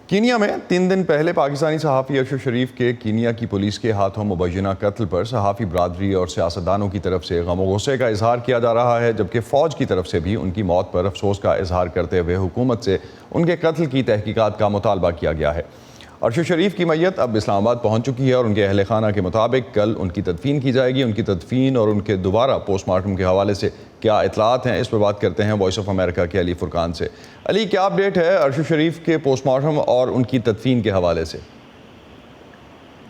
Kenya میں 3 دن پہلے پاکستانی صحافی ارشد شریف کے کینیا کی پولیس کے ہاتھوں مبینہ قتل پر صحافی برادری اور سیاستدانوں کی طرف سے غم و غصے کا اظہار کیا جا رہا ہے، جبکہ فوج کی طرف سے بھی ان کی موت پر افسوس کا اظہار کرتے ہوئے حکومت سے ان کے قتل کی تحقیقات کا مطالبہ کیا گیا ہے۔ ارشد شریف کی میت اب اسلام آباد پہنچ چکی ہے اور ان کے اہل خانہ کے مطابق کل ان کی تدفین کی جائے گی۔ ان کی تدفین اور ان کے دوبارہ پوسٹ مارٹم کے حوالے سے کیا اطلاعات ہیں، اس پر بات کرتے ہیں وائس آف امریکہ کے علی فرقان سے۔ علی، کیا اپڈیٹ ہے ارشد شریف کے پوسٹ مارٹم اور ان کی تدفین کے حوالے سے؟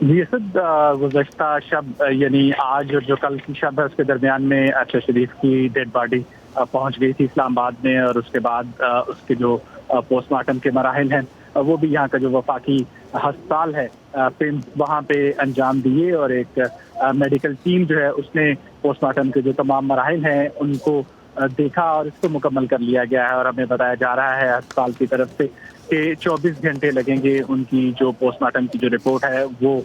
جی اسد، گزشتہ شب یعنی آج جو کل کی شب ہے اس کے درمیان میں ارشد شریف کی ڈیڈ باڈی پہنچ گئی تھی اسلام آباد میں، اور اس کے بعد اس کے جو پوسٹ مارٹم کے مراحل ہیں وہ بھی یہاں کا جو وفاقی ہسپتال ہے وہاں پہ انجام دیے، اور ایک میڈیکل ٹیم جو ہے اس نے پوسٹ مارٹم کے جو تمام مراحل ہیں ان کو دیکھا اور اس کو مکمل کر لیا گیا ہے۔ اور ہمیں بتایا جا رہا ہے ہسپتال کی طرف سے کہ 24 گھنٹے لگیں گے ان کی جو پوسٹ مارٹم کی جو رپورٹ ہے وہ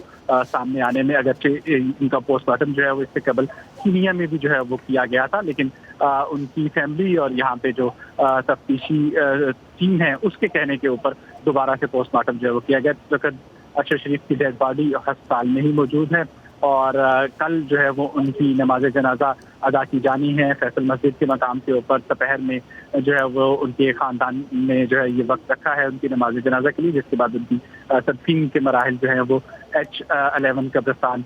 سامنے آنے میں۔ اگرچہ ان کا پوسٹ مارٹم جو ہے وہ اس سے قبل کینیا میں بھی جو ہے وہ کیا گیا تھا، لیکن ان کی فیملی اور یہاں پہ جو تفتیشی ٹیم ہے اس کے کہنے کے اوپر دوبارہ سے پوسٹ مارٹم جو ہے وہ کیا گیا۔ ارشد شریف کی ڈیڈ باڈی ہسپتال میں ہی موجود ہے، اور کل جو ہے وہ ان کی نماز جنازہ ادا کی جانی ہے فیصل مسجد کے مقام کے اوپر۔ دوپہر میں جو ہے وہ ان کے خاندان نے جو ہے یہ وقت رکھا ہے ان کی نماز جنازہ کے لیے، جس کے بعد ان کی تدفین کے مراحل جو ہیں وہ H11 قبرستان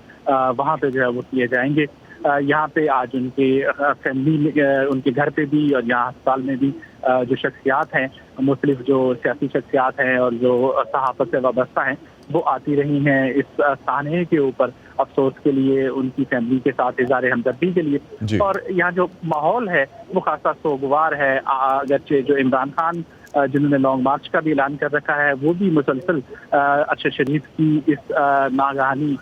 وہاں پہ جو ہے وہ کیے جائیں گے۔ یہاں پہ آج ان کے فیملی ان کے گھر پہ بھی اور یہاں ہسپتال میں بھی جو شخصیات ہیں، مختلف جو سیاسی شخصیات ہیں اور جو صحافت سے وابستہ ہیں، وہ آتی رہی ہیں اس سانحے کے اوپر افسوس کے لیے، ان کی فیملی کے ساتھ اظہار ہمدردی کے لیے۔ اور یہاں جو ماحول ہے وہ خاصا سوگوار ہے، اگرچہ جو عمران خان جنہوں نے لانگ مارچ کا بھی اعلان کر رکھا ہے وہ بھی مسلسل ارشد شریف کی اس ناگہانی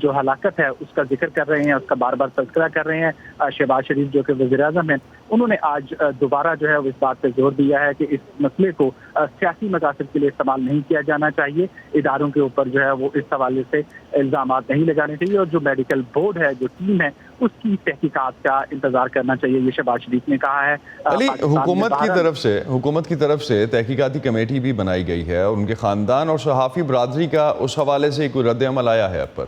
جو ہلاکت ہے اس کا ذکر کر رہے ہیں، اس کا بار بار تذکرہ کر رہے ہیں۔ شہباز شریف جو کہ وزیر اعظم ہیں، انہوں نے آج دوبارہ جو ہے وہ اس بات پہ زور دیا ہے کہ اس مسئلے کو سیاسی مقاصد کے لیے استعمال نہیں کیا جانا چاہیے، اداروں کے اوپر جو ہے وہ اس حوالے سے الزامات نہیں لگانے چاہیے، اور جو میڈیکل بورڈ ہے، جو ٹیم ہے، اس کی تحقیقات کا انتظار کرنا چاہیے، یہ شہباز شریف نے کہا ہے۔ علی، حکومت کی طرف سے تحقیقاتی کمیٹی بھی بنائی گئی ہے، اور ان کے خاندان اور صحافی برادری کا اس حوالے سے کوئی رد عمل آیا ہے اب پر؟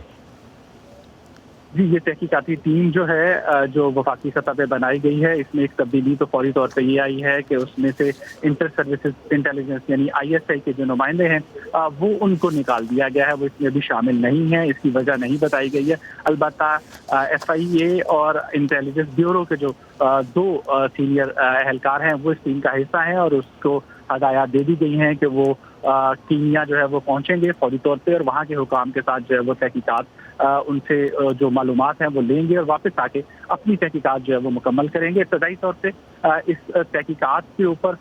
جی، یہ تحقیقاتی ٹیم جو ہے جو وفاقی سطح پہ بنائی گئی ہے، اس میں ایک تبدیلی تو فوری طور پہ یہ آئی ہے کہ اس میں سے انٹر سروسز انٹیلیجنس یعنی ISI کے جو نمائندے ہیں وہ ان کو نکال دیا گیا ہے، وہ اس میں بھی شامل نہیں ہیں، اس کی وجہ نہیں بتائی گئی ہے۔ البتہ FIA اور انٹیلیجنس بیورو کے جو 2 سینئر اہلکار ہیں وہ اس ٹیم کا حصہ ہیں، اور اس کو ہدایات دے دی گئی ہیں کہ وہ کینیا جو ہے وہ پہنچیں گے فوری طور پہ، اور وہاں کے حکام کے ساتھ جو ہے وہ تحقیقات ان سے جو معلومات ہیں وہ لیں گے، اور واپس آ کے اپنی تحقیقات جو ہے وہ مکمل کریں گے۔ ابتدائی طور پہ اس تحقیقات کے اوپر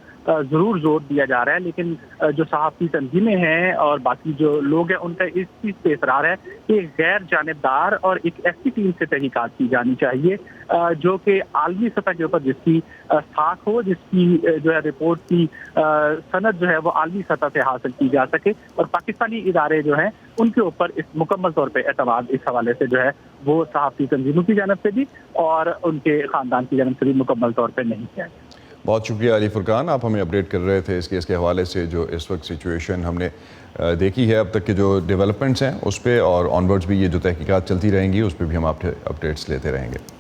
ضرور زور دیا جا رہا ہے، لیکن جو صحافی تنظیمیں ہیں اور باقی جو لوگ ہیں ان کا اس چیز پہ اصرار ہے کہ غیر جانبدار اور ایک ایسی ٹیم سے تحقیقات کی جانی چاہیے جو کہ عالمی سطح کے اوپر جس کی ساکھ ہو، جس کی جو ہے رپورٹ کی سند جو ہے وہ عالمی سطح سے حاصل کی جا سکے، اور پاکستانی ادارے جو ہیں ان کے اوپر اس مکمل طور پہ اعتماد اس حوالے سے جو ہے وہ صحافی تنظیموں کی جانب سے بھی اور ان کے خاندان کی جانب سے بھی مکمل طور پہ نہیں کیا ہے۔ بہت شکریہ علی فرقان، آپ ہمیں اپڈیٹ کر رہے تھے اس کیس کے حوالے سے، جو اس وقت سچویشن ہم نے دیکھی ہے اب تک کے جو ڈیولپمنٹس ہیں اس پہ، اور آن ورڈز بھی یہ جو تحقیقات چلتی رہیں گی اس پہ بھی ہم آپ اپڈیٹس لیتے رہیں گے۔